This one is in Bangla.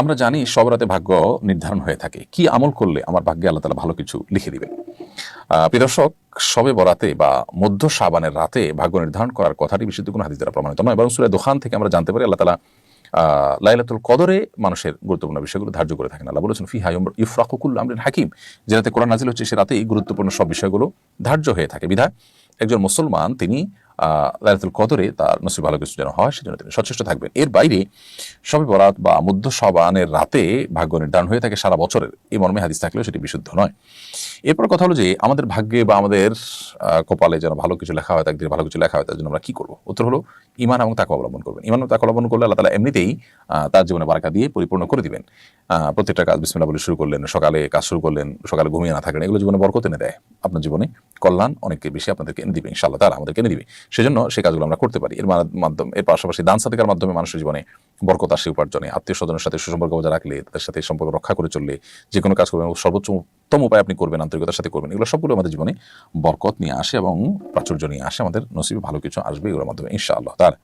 আমরা জানি সব রাতে ভাগ্য নির্ধারণ হয়ে থাকে। কি আমল করলে আমার ভাগ্যে আল্লাহ তাআলা ভালো কিছু লিখে দিবেন। প্রিয় দর্শক, শবে বরাতে বা মধ্য শাবানের রাতে ভাগ্য নির্ধারণ করার কথাটি বিশুদ্ধ কোনো হাদিস দ্বারা প্রমাণিত নয়, বরং সূরা দুখান থেকে আমরা জানতে পারি আল্লাহ তাআলা লাইলাতুল কদরে মানুষের গুরুত্বপূর্ণ বিষয়গুলো ধার্য করে থাকেন। আল্লাহ বলেছেন ফিহা ইউফরাকু কুল্লু আমরিন হাকিম, যে রাতে কোরআন নাজিল হচ্ছে সে রাতেই গুরুত্বপূর্ণ সব বিষয়গুলো ধার্য হয়ে থাকে। বিধায় একজন মুসলমান তিনি লাইলাতুল কদরে তার নসিব ভালো কিছু যেন হয় সেজন্য তিনি সচেষ্ট থাকবেন। এর বাইরে শবে বরাত বা মধ্য শাবানের রাতে ভাগ্য নির্ধারণ হয়ে থাকে সারা বছরের, এই মর্মে হাদিস থাকলেও সেটি বিশুদ্ধ নয়। এরপর কথা হলো যে আমাদের ভাগ্যে বা আমাদের কপালে যেন ভালো কিছু লেখা হয়, তাকদীরে ভালো কিছু লেখা হয়, তার জন্য আমরা কি করব? উত্তর হলো ঈমান এবং তাকওয়া অবলম্বন করবেন। ঈমান এবং তাকওয়া অবলম্বন করলে আল্লাহ তাআলা এমনিতেই তার জীবনে বারাকা দিয়ে পরিপূর্ণ করে দিবেন। প্রত্যেকটা কাজ বিসমিল্লাহ বলে শুরু করলেন, সকালে কাজ শুরু করলেন, সকালে ঘুমিয়ে না থাকলেন, এগুলো জীবনে বরকত এনে দেয়। আপনার জীবনে কল্যাণ অনেককে বেশি আপনাদেরকে এনে দিবে ইনশাআল্লাহ তাআলা, আমাদেরকে এনে দিবে। সেজন্য সেই কাজগুলো আমরা করতে পারি। এর মাধ্যমে, এর পাশাপাশি দান সাদকার মাধ্যমে মানুষের জীবনে বরকত আসে উপার্জনে। আত্মীয়-স্বজনের সাথে সুসম্পর্ক বজায় রাখলে, তাদের সাথে সম্পর্ক রক্ষা করে চললে, যে কোনো কাজ করবেন সর্বোচ্চতম উপায় আপনি করবেন, আন্তরিকতার সাথে করবেন। এগুলো সবগুলো আমাদের জীবনে বরকত নিয়ে আসে এবং প্রাচুর্য নিয়ে আসে, আমাদের নসিবে ভালো কিছু আসবে এগুলোর মাধ্যমে ইনশাআল্লাহ তাআলা।